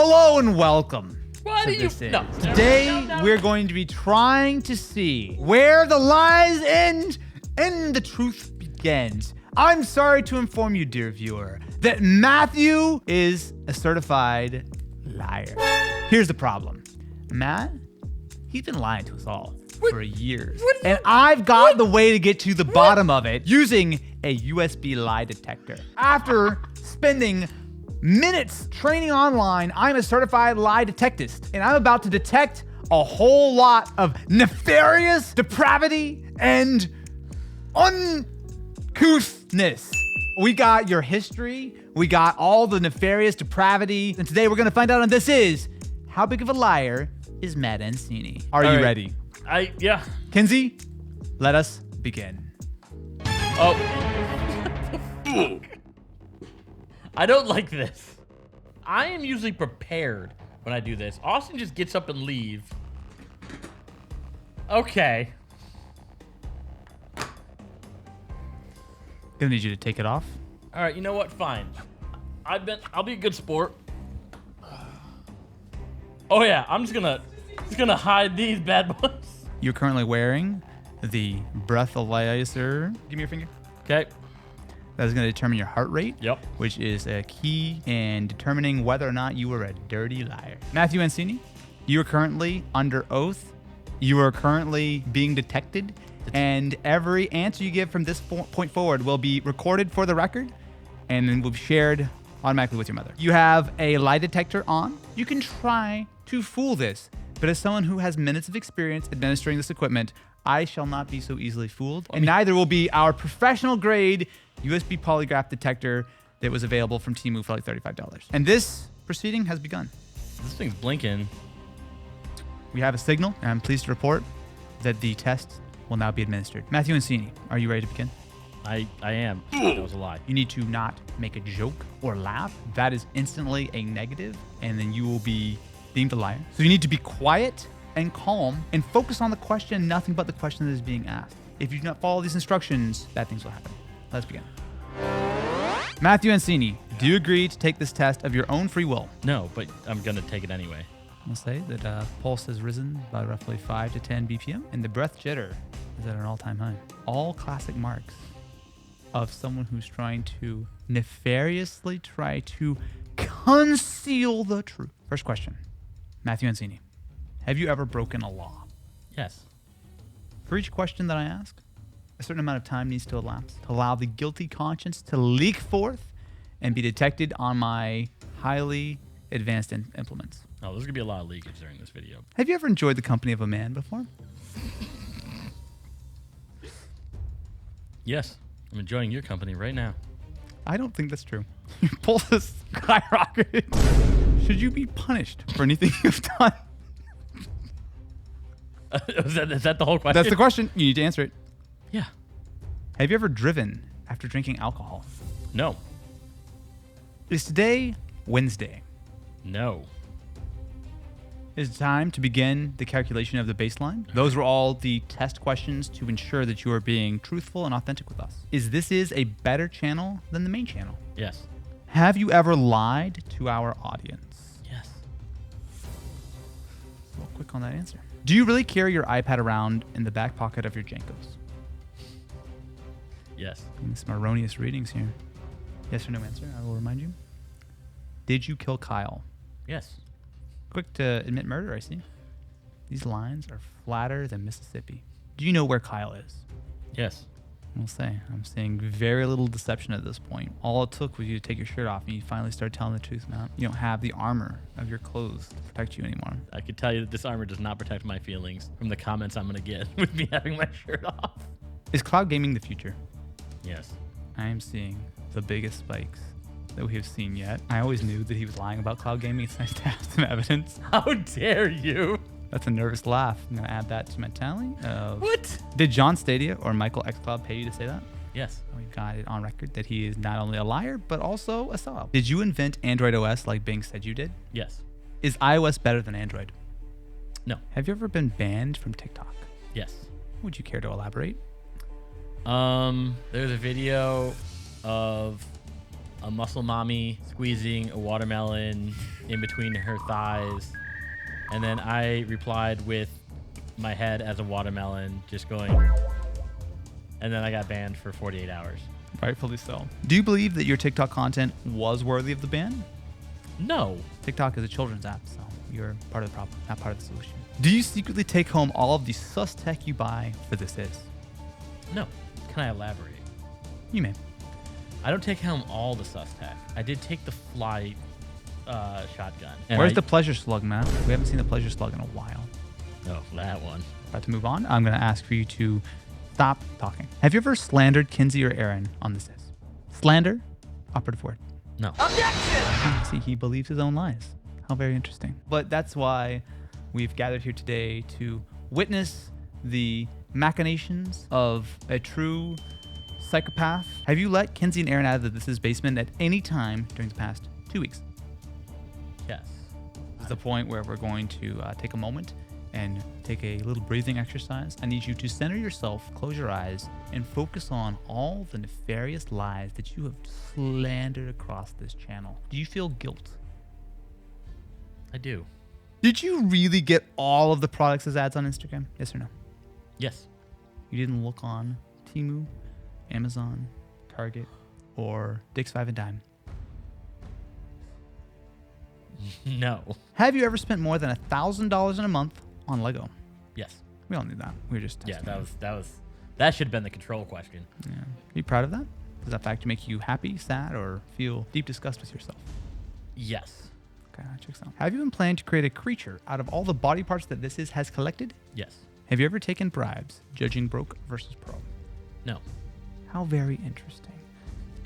Hello and welcome. Why do you? No. Today we're going to be trying to see where the lies end and the truth begins. I'm sorry to inform you, dear viewer, that Matthew is a certified liar. Here's the problem. Matt, he's been lying to us all for years. And I've got the way to get to the bottom of it using a USB lie detector. After spending minutes training online, I'm a certified lie detectist, and I'm about to detect a whole lot of nefarious depravity and uncouthness. We got your history, we got all the nefarious depravity, and today we're gonna find out on This Is How Big of a Liar is Matt Encini. Are you ready? Yeah. Kinsey, let us begin. Oh. I don't like this. I am usually prepared when I do this. Austin just gets up and leaves. Okay. Gonna need you to take it off. All right, you know what? Fine. I'll be a good sport. Oh yeah, I'm just gonna hide these bad boys. You're currently wearing the breathalyzer. Give me your finger. Okay. That is going to determine your heart rate. Yep. Which is a key in determining whether or not you are a dirty liar. Matthew Encini, you are currently under oath. You are currently being detected. And every answer you give from this point forward will be recorded for the record and then will be shared automatically with your mother. You have a lie detector on. You can try to fool this. But as someone who has minutes of experience administering this equipment, I shall not be so easily fooled. And neither will be our professional grade USB polygraph detector that was available from Temu for like $35. And this proceeding has begun. This thing's blinking. We have a signal, and I'm pleased to report that the test will now be administered. Matthew Encini, are you ready to begin? I am. That was a lie. You need to not make a joke or laugh. That is instantly a negative, and then you will be deemed a liar. So you need to be quiet and calm and focus on the question, nothing but the question that is being asked. If you do not follow these instructions, bad things will happen. Let's begin. Matthew Encini, do you agree to take this test of your own free will? No, but I'm gonna take it anyway. I'll say that pulse has risen by roughly 5 to 10 BPM, and the breath jitter is at an all-time high. All classic marks of someone who's trying to nefariously try to conceal the truth. First question, Matthew Encini, have you ever broken a law? Yes. For each question that I ask, a certain amount of time needs to elapse to allow the guilty conscience to leak forth and be detected on my highly advanced implements. Oh, there's gonna be a lot of leakage during this video. Have you ever enjoyed the company of a man before? Yes, I'm enjoying your company right now. I don't think that's true. Your pulse is skyrocketed. Should you be punished for anything you've done? Is that the whole question? That's the question. You need to answer it. Yeah. Have you ever driven after drinking alcohol? No. Is today Wednesday? No. It's time to begin the calculation of the baseline. Those were all the test questions to ensure that you are being truthful and authentic with us. This is a better channel than the main channel? Yes. Have you ever lied to our audience? Yes. Real quick on that answer. Do you really carry your iPad around in the back pocket of your Jankos? Yes. Some erroneous readings here. Yes or no answer, I will remind you. Did you kill Kyle? Yes. Quick to admit murder, I see. These lines are flatter than Mississippi. Do you know where Kyle is? Yes. I'll say, I'm seeing very little deception at this point. All it took was you to take your shirt off and you finally start telling the truth now. You don't have the armor of your clothes to protect you anymore. I can tell you that this armor does not protect my feelings from the comments I'm gonna get with me having my shirt off. Is cloud gaming the future? Yes. I am seeing the biggest spikes that we have seen yet. I always knew that he was lying about cloud gaming. It's nice to have some evidence. How dare you? That's a nervous laugh. I'm gonna add that to my tally. What? Did John Stadia or Michael xCloud pay you to say that? Yes. We've got it on record that he is not only a liar, but also a sellout. Did you invent Android OS like Bing said you did? Yes. Is iOS better than Android? No. Have you ever been banned from TikTok? Yes. Would you care to elaborate? There's a video of a muscle mommy squeezing a watermelon in between her thighs. And then I replied with my head as a watermelon, just going. And then I got banned for 48 hours. Rightfully so. Do you believe that your TikTok content was worthy of the ban? No. TikTok is a children's app, so you're part of the problem, not part of the solution. Do you secretly take home all of the sus tech you buy for This Is? No. Can I elaborate? You may. I don't take home all the sus tech. I did take the fly shotgun. And Where's the pleasure slug, man? We haven't seen the pleasure slug in a while. Oh, that one. About to move on. I'm going to ask for you to stop talking. Have you ever slandered Kinsey or Aaron on This Is? Slander? Operative word. No. Objection! See, he believes his own lies. How very interesting. But that's why we've gathered here today to witness the machinations of a true psychopath. Have you let Kinsey and Aaron out of the This Is basement at any time during the past 2 weeks? Yes. This is the point where we're going to take a moment and take a little breathing exercise. I need you to center yourself, close your eyes, and focus on all the nefarious lies that you have slandered across this channel. Do you feel guilt? I do. Did you really get all of the products as ads on Instagram? Yes or no? Yes. You didn't look on Temu, Amazon, Target, or Dick's 5 and Dime? No. Have you ever spent more than $1,000 in a month on Lego? Yes. We all knew that. We were just testing it. That should have been the control question. Yeah. Are you proud of that? Does that fact make you happy, sad, or feel deep disgust with yourself? Yes. Okay, that checks out. Have you been planning to create a creature out of all the body parts that This Is has collected? Yes. Have you ever taken bribes, judging broke versus pro? No. How very interesting.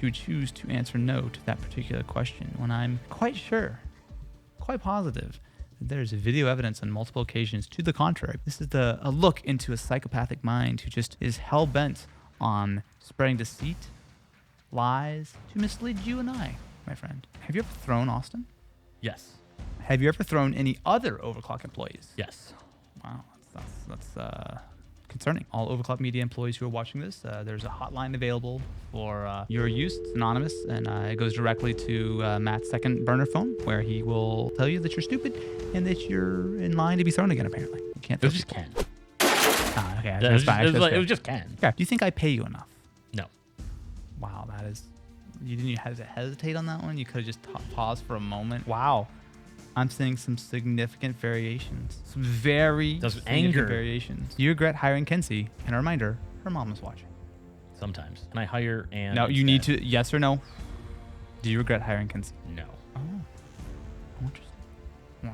You would choose to answer no to that particular question when I'm quite sure, quite positive, that there's video evidence on multiple occasions to the contrary. This is a look into a psychopathic mind who just is hell-bent on spreading deceit, lies, to mislead you and I, my friend. Have you ever thrown Austin? Yes. Have you ever thrown any other Overclock employees? Yes. Wow, that's concerning. All Overclock Media employees who are watching this, there's a hotline available for your use. It's anonymous, and it goes directly to Matt's second burner phone, where he will tell you that you're stupid and that you're in line to be thrown again, apparently. You can't It throw was just people. Ken. Ah, okay, It was, it was just Ken. Okay. Do you think I pay you enough? No. Wow, that is... You didn't even have to hesitate on that one? You could have just paused for a moment. Wow. I'm seeing some significant variations. Some very significant anger. variations. Do you regret hiring Kinsey? And a reminder, her mom is watching. Sometimes. Can I hire Ann? No, you need instead? to, yes or no? Do you regret hiring Kinsey? No. Oh, interesting. Wow.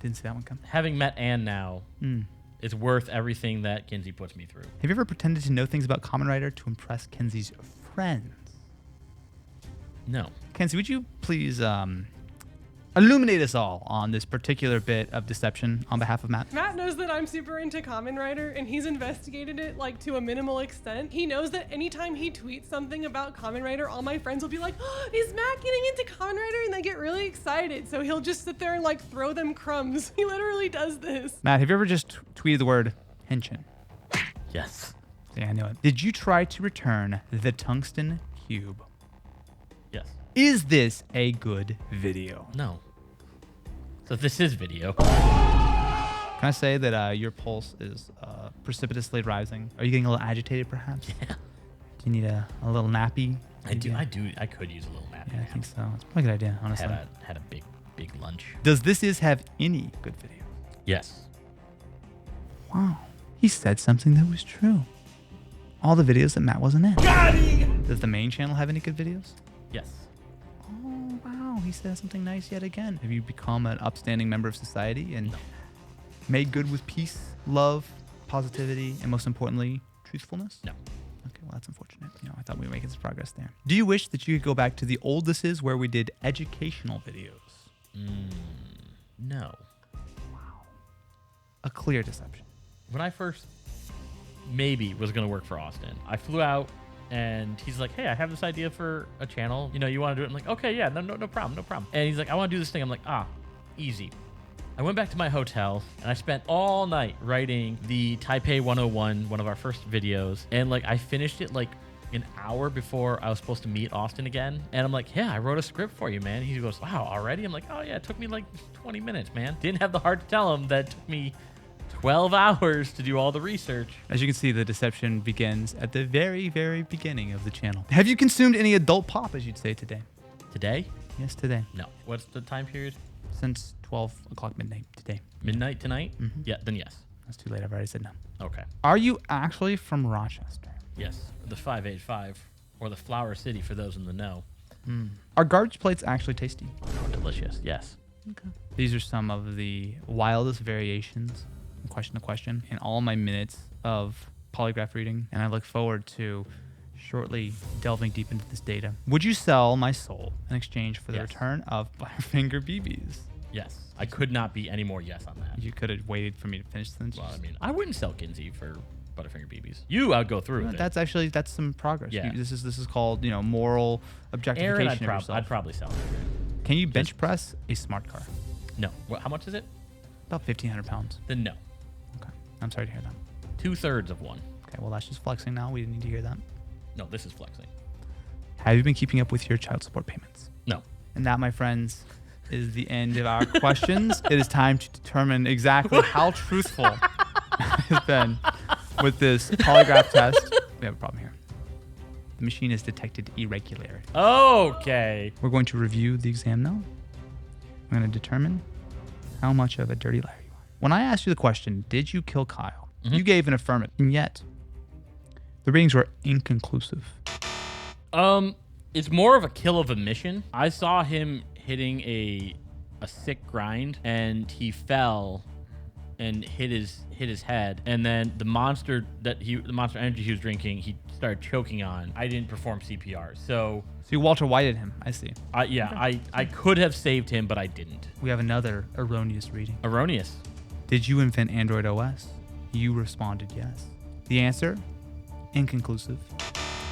Didn't see that one come. Having met Ann now, Mm. it's worth everything that Kinsey puts me through. Have you ever pretended to know things about Kamen Rider to impress Kinsey's friends? No. Kinsey, would you please illuminate us all on this particular bit of deception on behalf of Matt? Matt knows that I'm super into Kamen Rider, and he's investigated it like to a minimal extent. He knows that anytime he tweets something about Kamen Rider, all my friends will be like, oh, is Matt getting into Kamen Rider? And they get really excited. So he'll just sit there and like throw them crumbs. He literally does this. Matt, have you ever just tweeted the word henshin? Yes. Yeah, I know it. Did you try to return the tungsten cube? Yes. Is this a good video? No. So this is video. Can I say that your pulse is precipitously rising? Are you getting a little agitated, perhaps? Yeah. Do you need a little nappy? I do. I could use a little nap. Yeah, I think so. It's probably a good idea, honestly. Had a big lunch. Does This Is have any good video? Yes. Wow. He said something that was true. All the videos that Matt wasn't in. Does the main channel have any good videos? Yes. Oh, wow. He said something nice yet again. Have you become an upstanding member of society and made good with peace, love, positivity, and most importantly, truthfulness? No. Okay, well, that's unfortunate. I thought we were making some progress there. Do you wish that you could go back to the old This Is where we did educational videos? No. A clear deception. When I first maybe was going to work for Austin, I flew out and he's like, hey, I have this idea for a channel. You want to do it? I'm like, okay, yeah, no problem. And he's like, I want to do this thing. I'm like, easy. I went back to my hotel and I spent all night writing the Taipei 101, one of our first videos. And like, I finished it like an hour before I was supposed to meet Austin again. And I'm like, yeah, I wrote a script for you, man. He goes, wow, already? I'm like, oh, yeah, it took me like 20 minutes, man. Didn't have the heart to tell him that it took me 12 hours to do all the research. As you can see, the deception begins at the very, very beginning of the channel. Have you consumed any adult pop, as you'd say today? Today? Yes, today. No. What's the time period? Since 12 o'clock midnight today. Midnight tonight? Yeah, then yes. That's too late. I've already said no. Okay. Are you actually from Rochester? Yes. The 585, or the Flower City for those in the know. Are garbage plates actually tasty? Oh, delicious. Yes. Okay. These are some of the wildest variations from question to question in all my minutes of polygraph reading, and I look forward to shortly delving deep into this data. Would you sell my soul in exchange for the Yes. return of Butterfinger BBs? Yes. I could not be any more yes on that. You could have waited for me to finish this. Well, I mean, I wouldn't sell Kinsey for Butterfinger BBs. You, I'd go through with it. That's some progress. Yeah. This is called, moral objectification Aaron, of yourself. I'd probably sell it. Can you bench press a smart car? No. What? How much is it? About 1,500 pounds. Then no. Okay. I'm sorry to hear that. 2/3 of one. Okay, well, that's just flexing now. We didn't need to hear that. No, this is flexing. Have you been keeping up with your child support payments? No. And that, my friends, is the end of our questions. It is time to determine exactly how truthful has been with this polygraph test. We have a problem here. The machine has detected irregularity. Okay. We're going to review the exam now. We're going to determine how much of a dirty liar you are. When I asked you the question, did you kill Kyle? You gave an affirmative, and yet the readings were inconclusive. It's more of a kill of omission. I saw him hitting a sick grind, and he fell and hit his head, and then the monster energy he was drinking, he started choking on. I didn't perform CPR, so you Walter Whited him. I see. I could have saved him, but I didn't. We have another erroneous reading. Erroneous. Did you invent Android OS? You responded yes. The answer? Inconclusive.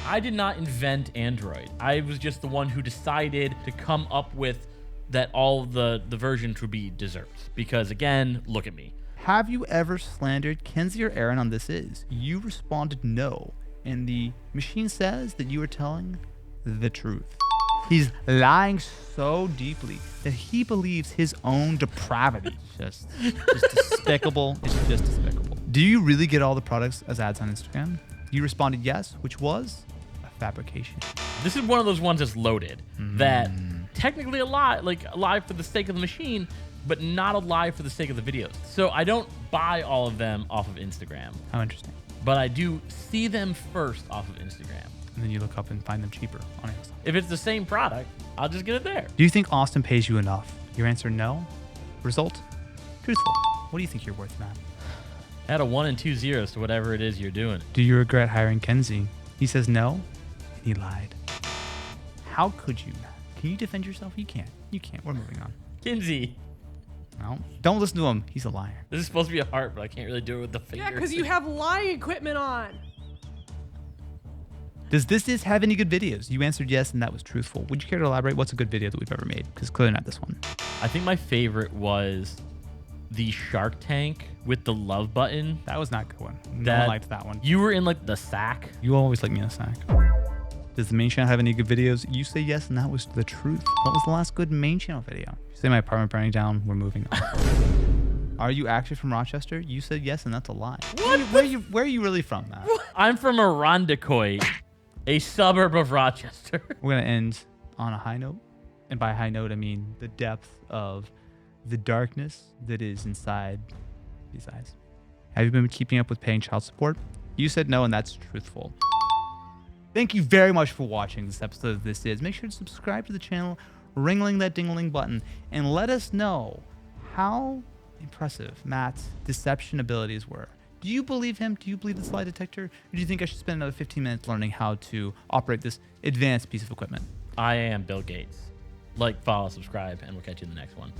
I did not invent Android. I was just the one who decided to come up with that all the versions would be desserts. Because again, look at me. Have you ever slandered Kinsey or Aaron on This Is? You responded no, and the machine says that you are telling the truth. He's lying so deeply that he believes his own depravity. Just despicable. It's just despicable. Do you really get all the products as ads on Instagram? You responded yes, which was a fabrication. This is one of those ones that's loaded. That technically a lie for the sake of the machine, but not a lie for the sake of the videos. So I don't buy all of them off of Instagram, How interesting. but I do see them first off of Instagram. And then you look up and find them cheaper on Amazon. If it's the same product, I'll just get it there. Do you think Austin pays you enough? Your answer, no. Result, truthful. What do you think you're worth, Matt? Add a 1 and 2 zeros to whatever it is you're doing. Do you regret hiring Kinsey? He says no, and he lied. How could you, Matt? Can you defend yourself? You can't. You can't. We're moving on. Kinsey, No, don't listen to him. He's a liar. this is supposed to be a heart, but I can't really do it with the finger. Yeah, because you have lie equipment on. Does This have any good videos? You answered yes, and that was truthful. Would you care to elaborate? What's a good video that we've ever made? Because clearly not this one. I think my favorite was the Shark Tank with the love button. That was not a good one. No one liked that one. You were in like the sack. You always like me in a sack. Does the main channel have any good videos? You say yes, and that was the truth. What was the last good main channel video? You say my apartment burning down. We're moving on. Are you actually from Rochester? You said yes, and that's a lie. What? Where are you really from, Matt? I'm from Irondequoit, a suburb of Rochester. We're gonna end on a high note, and by high note I mean the depth of the darkness that is inside these eyes. Have you been keeping up with paying child support? You said no, and that's truthful. Thank you very much for watching this episode of This Is. Make sure to subscribe to the channel, ringling that ding-a-ling button, and let us know how impressive Matt's deception abilities were. Do you believe him? Do you believe the lie detector? Or do you think I should spend another 15 minutes learning how to operate this advanced piece of equipment? I am Bill Gates. Like, follow, subscribe, and we'll catch you in the next one.